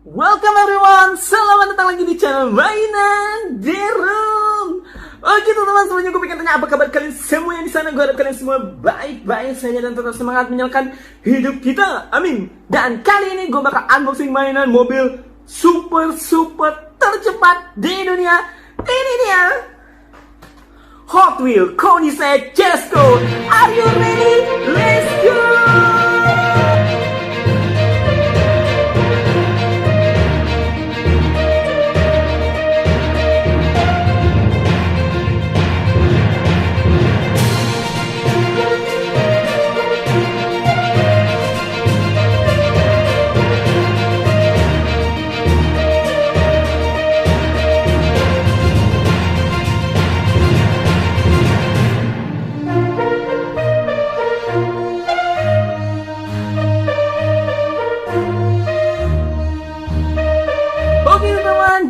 Welcome everyone, selamat datang lagi di channel Mainan Derung. Oke teman-teman semuanya, gue pengen tanya apa kabar kalian semua yang di sana. Gue harap kalian semua baik-baik saja dan tetap semangat menyalakan hidup kita, amin. Dan kali ini gue bakal unboxing mainan mobil super tercepat di dunia. Ini dia Hot Wheels Koenigsegg Jesko. Are you ready? Let's go.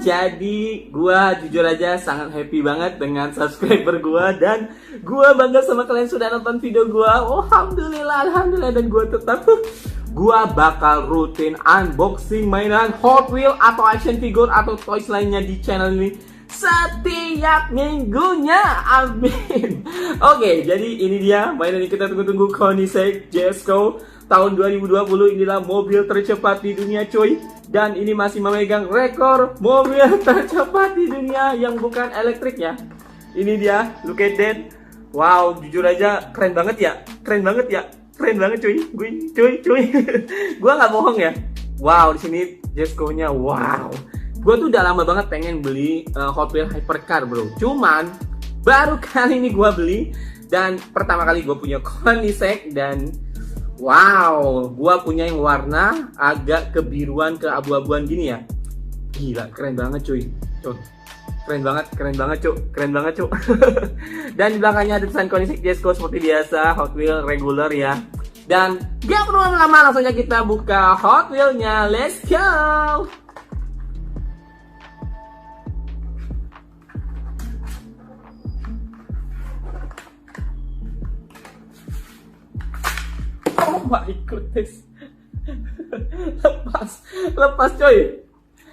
Jadi gua jujur aja sangat happy banget dengan subscriber gua dan gua bangga sama kalian sudah nonton video gua. Oh, alhamdulillah dan gua bakal rutin unboxing mainan Hot Wheels atau action figure atau toys lainnya di channel ini setiap minggunya, amin. Oke, jadi ini dia mainan yang kita tunggu-tunggu, Koenigsegg Jesko tahun 2020. Inilah mobil tercepat di dunia, coy. Dan ini masih memegang rekor mobil tercepat di dunia yang bukan elektrik ya. Ini dia, look at that. Wow, jujur aja keren banget ya. Keren banget cuy. Cuy. Gua nggak bohong ya. Wow, di sini Jesko-nya. Wow. Gue tuh udah lama banget pengen beli Hot Wheels Hypercar, bro. Cuman baru kali ini gue beli, dan pertama kali gue punya Koenigsegg. Dan wow, gue punya yang warna agak kebiruan ke abu-abuan gini ya. Gila, keren banget cuy. Keren banget cuy. Dan di belakangnya ada tulisan Koenigsegg Jesko seperti biasa, Hot Wheels regular ya. Dan gak perlu lama-lama, langsung aja kita buka Hot Wheels-nya. Let's go. Oh my goodness. Lepas coy.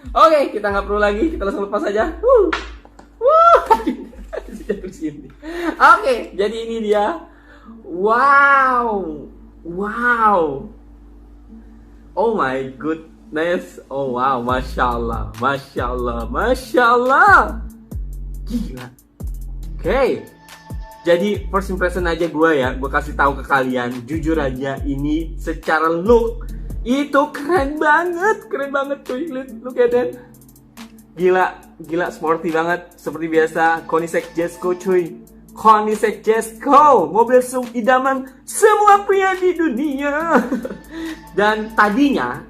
Oke, kita nggak perlu lagi, kita langsung lepas aja. Oke, jadi ini dia. Wow. Oh my goodness. Oh wow, masya Allah. Gila. Oke. Jadi first impression aja gue kasih tahu ke kalian, jujur aja ini secara look itu keren banget cuy. Look at that. Gila sporty banget seperti biasa. Koenigsegg Jesko cuy. Koenigsegg Jesko, mobil idaman semua pria di dunia. Dan tadinya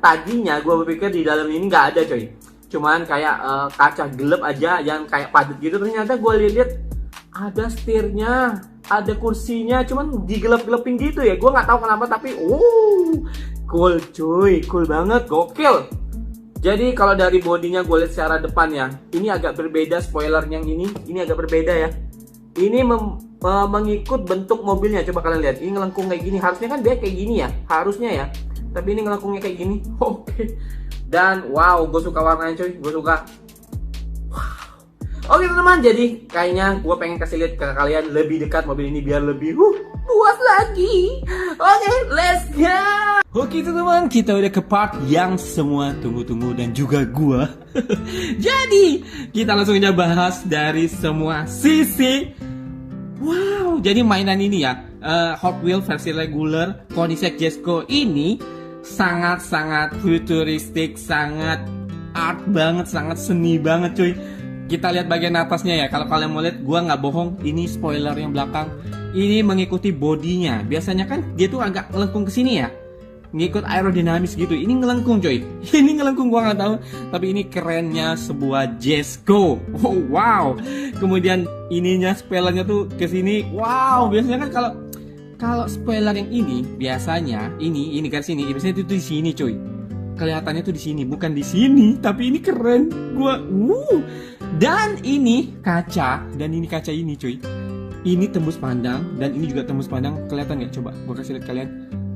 gue berpikir di dalam ini nggak ada cuy. Cuman kayak kaca gelap aja yang kayak padat gitu. Ternyata gue lihat ada setirnya, ada kursinya, cuman digelap-gelapin gitu ya. Gue nggak tahu kenapa, tapi cool cuy, cool banget, gokil. Jadi kalau dari bodinya gue lihat secara depan ya, ini agak berbeda, spoiler yang ini agak berbeda ya. Ini mengikut bentuk mobilnya. Coba kalian lihat, ini ngelengkung kayak gini. Harusnya kan dia kayak gini ya, harusnya ya. Tapi ini ngelengkungnya kayak gini. Oke. Dan wow, gue suka warnanya cuy, gue suka. Oke teman-teman, jadi kayaknya gue pengen kasih lihat ke kalian lebih dekat mobil ini biar lebih puas lagi. Oke, let's go. Oke teman-teman, kita udah ke part yang semua tunggu-tunggu dan juga gue. Jadi kita langsung aja bahas dari semua sisi. Wow, jadi mainan ini ya, Hot Wheels versi regular Koenigsegg Jesko ini sangat futuristik, sangat art banget, sangat seni banget cuy. Kita lihat bagian atasnya ya. Kalau kalian mau lihat, gua nggak bohong, ini spoiler yang belakang. Ini mengikuti bodinya. Biasanya kan dia tuh agak ngelengkung ke sini ya, ngikut aerodinamis gitu. Ini ngelengkung coy. Ini ngelengkung, gua nggak tahu. Tapi ini kerennya sebuah Jesko. Oh wow. Kemudian ininya spoilernya tuh ke sini. Wow. Biasanya kan kalau spoiler yang ini biasanya ini kan sini. Biasanya itu di sini coy. Kelihatannya tuh di sini, bukan di sini. Tapi ini keren. Dan ini kaca, ini cuy. Ini tembus pandang dan ini juga tembus pandang. Kelihatan nggak? Coba gue kasih lihat kalian.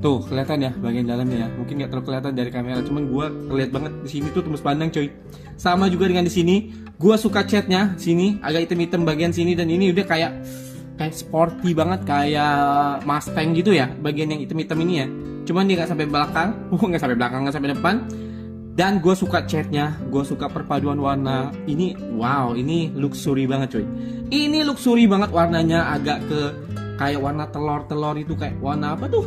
Tuh kelihatan ya bagian dalamnya ya. Mungkin nggak terlalu kelihatan dari kamera, cuman gua kelihatan banget di sini tuh tembus pandang coy. Sama juga dengan di sini, gua suka catnya sini agak hitam-hitam bagian sini, dan ini udah kayak sporty banget kayak Mustang gitu ya, bagian yang hitam-hitam ini ya. Cuman dia nggak sampai belakang, nggak sampai belakang, nggak sampai depan. Dan gue suka catnya, gue suka perpaduan warna. Ini wow, ini luxury banget coy. Ini luxury banget warnanya, agak ke kayak warna telur-telur itu, kayak warna apa tuh?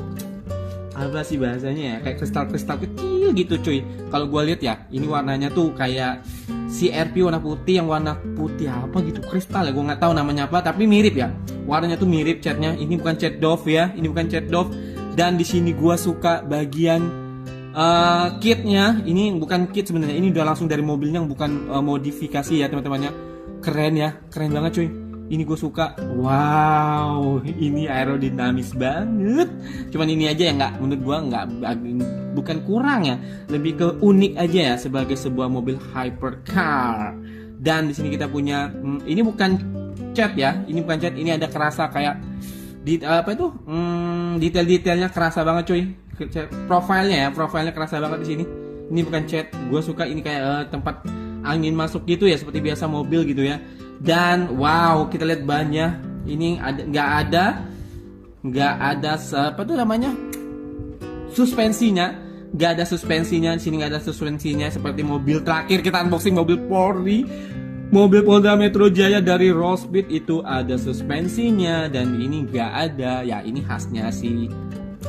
Apa sih bahasanya ya? Kayak kristal-kristal kecil gitu cuy. Kalau gue lihat ya, ini warnanya tuh kayak CRP warna putih, yang warna putih apa gitu, kristal ya, gue nggak tahu namanya apa, tapi mirip ya. Warnanya tuh mirip catnya. Ini bukan cat doff ya, ini bukan cat doff. Dan di sini gue suka bagian kitnya. Ini bukan kit sebenarnya, ini udah langsung dari mobilnya, bukan modifikasi ya teman-temannya. Keren ya, keren banget cuy. Ini gue suka. Wow, ini aerodinamis banget. Cuman ini aja ya, nggak, menurut gue nggak, bukan kurang ya, lebih ke unik aja ya sebagai sebuah mobil hypercar. Dan di sini kita punya ini bukan cat ya, ini bukan cat, ini ada kerasa kayak apa itu detail-detailnya kerasa banget cuy. Profilnya kerasa banget di sini. Ini bukan cat, gue suka ini kayak tempat angin masuk gitu ya, seperti biasa mobil gitu ya. Dan wow, kita lihat bannya. Ini nggak ada apa tuh namanya, suspensinya. Nggak ada suspensinya di sini, nggak ada suspensinya seperti mobil terakhir kita unboxing, mobil Polri. Mobil Polda Metro Jaya dari Rollspeed itu ada suspensinya, dan ini nggak ada. Ya ini khasnya si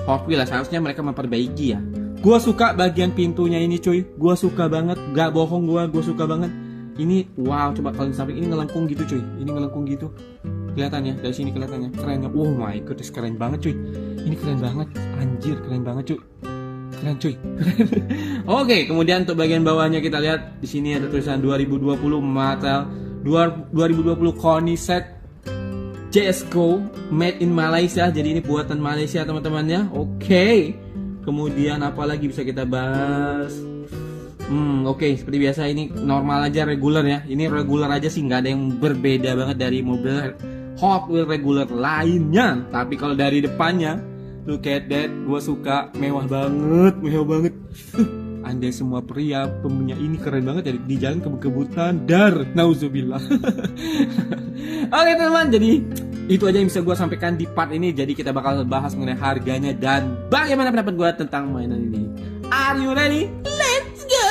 Hot Wheels, seharusnya mereka memperbaiki ya. Gua suka bagian pintunya ini cuy, gua suka banget, gak bohong, gua suka banget. Ini wow, coba kalau di samping ini ngelengkung gitu cuy, ini ngelengkung gitu. Kelihatannya dari sini, kelihatannya kerennya. Oh my god, keren banget cuy. Ini keren banget, anjir keren banget cuy. Keren cuy. Oke, kemudian untuk bagian bawahnya kita lihat di sini ada tulisan 2020 Mattel 2020 Koenigsegg JSCO made in Malaysia. Jadi ini buatan Malaysia teman-temannya. Oke. Kemudian apa lagi bisa kita bahas? Oke, seperti biasa ini normal aja, regular ya. Ini regular aja sih, nggak ada yang berbeda banget dari mobil Hot Wheels regular lainnya. Tapi kalau dari depannya, look at that, gue suka, mewah banget. Andai semua pria punya ini, keren banget ya, di jalan kebut-kebutan dar, nauzubillah. Oke teman-teman, jadi itu aja yang bisa gue sampaikan di part ini. Jadi kita bakal bahas mengenai harganya dan bagaimana pendapat gue tentang mainan ini. Are you ready? Let's go!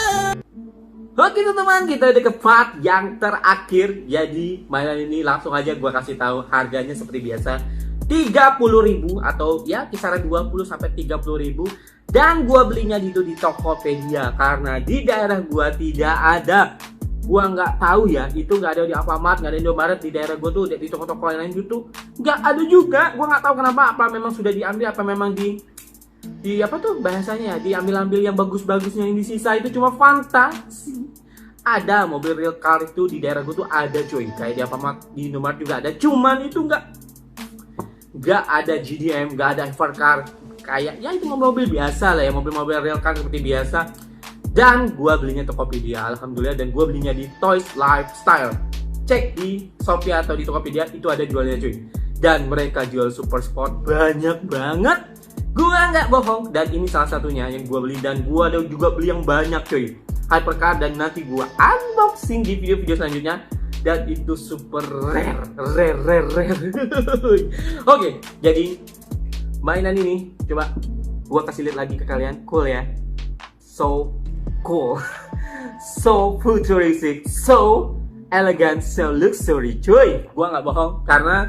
Oke teman-teman, kita udah ke part yang terakhir. Jadi mainan ini langsung aja gue kasih tahu harganya seperti biasa, 30.000 atau ya kisaran 20 sampai 30.000. Dan gua belinya di Tokopedia karena di daerah gua tidak ada. Gua nggak tahu ya, itu nggak ada di Alfamart, nggak ada di Indomaret. Di daerah gua tuh di toko-toko lain gitu nggak ada juga. Gua nggak tahu kenapa, apa memang sudah diambil, apa memang di apa tuh bahasanya, diambil-ambil yang bagus-bagusnya, yang di sisa itu cuma fantasi. Ada mobil real car itu di daerah gua tuh ada cuy, kayak di Alfamart, di Indomaret juga ada, cuman itu nggak ada GDM, nggak ada hypercar, kayak ya itu mobil biasa lah ya, mobil-mobil real car seperti biasa. Dan gua belinya Tokopedia, alhamdulillah, dan gua belinya di Toys Lifestyle. Cek di Shopee atau di Tokopedia, itu ada jualnya cuy. Dan mereka jual super sport banyak banget, gua nggak bohong. Dan ini salah satunya yang gua beli, dan gua ada juga beli yang banyak cuy, hypercar, dan nanti gua unboxing di video-video selanjutnya. Dan itu super rare. Oke, jadi mainan ini coba gua kasih lihat lagi ke kalian. Cool ya, so cool, so futuristic, so elegant, so luxury cuy. Gua nggak bohong, karena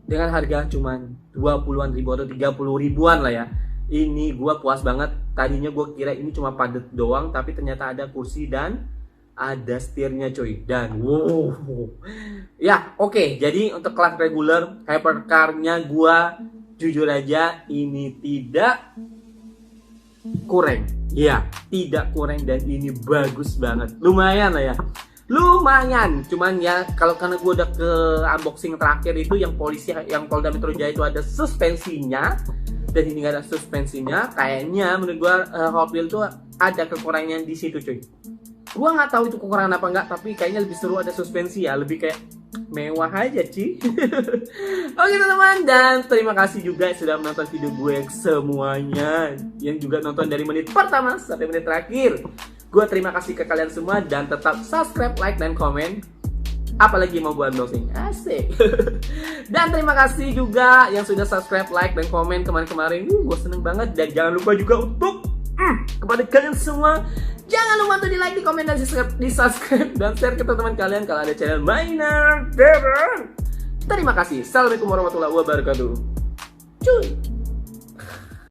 dengan harga cuman 20-an ribu atau 30 ribuan lah ya, ini gua puas banget. Tadinya gua kira ini cuma padet doang, tapi ternyata ada kursi dan ada setirnya cuy. Dan wow ya, oke. Jadi untuk kelas regular hypercar-nya gua jujur aja ini tidak kurang ya, tidak kurang, dan ini bagus banget, lumayan lah ya, lumayan. Cuman ya kalau karena gua udah ke unboxing terakhir itu yang polisi, yang Polda Metro Jaya itu ada suspensinya, dan ini gak ada suspensinya. Kayaknya menurut gua Hot Wheels tuh ada kekurangan di situ cuy. Gua nggak tahu itu kekurangan apa enggak, tapi kayaknya lebih seru ada suspensi ya, lebih kayak mewah aja Ci. Oke teman-teman, dan terima kasih juga sudah menonton video gue semuanya, yang juga nonton dari menit pertama sampai menit terakhir. Gue terima kasih ke kalian semua, dan tetap subscribe, like, dan komen. Apalagi mau gue unboxing, asik. Dan terima kasih juga yang sudah subscribe, like, dan komen kemarin-kemarin. Gue seneng banget. Dan jangan lupa juga untuk kepada kalian semua, jangan lupa untuk di like, di komen, dan di subscribe, dan share ke teman-teman kalian kalau ada channel mainan. Terima kasih. Assalamualaikum warahmatullahi wabarakatuh. Cuy.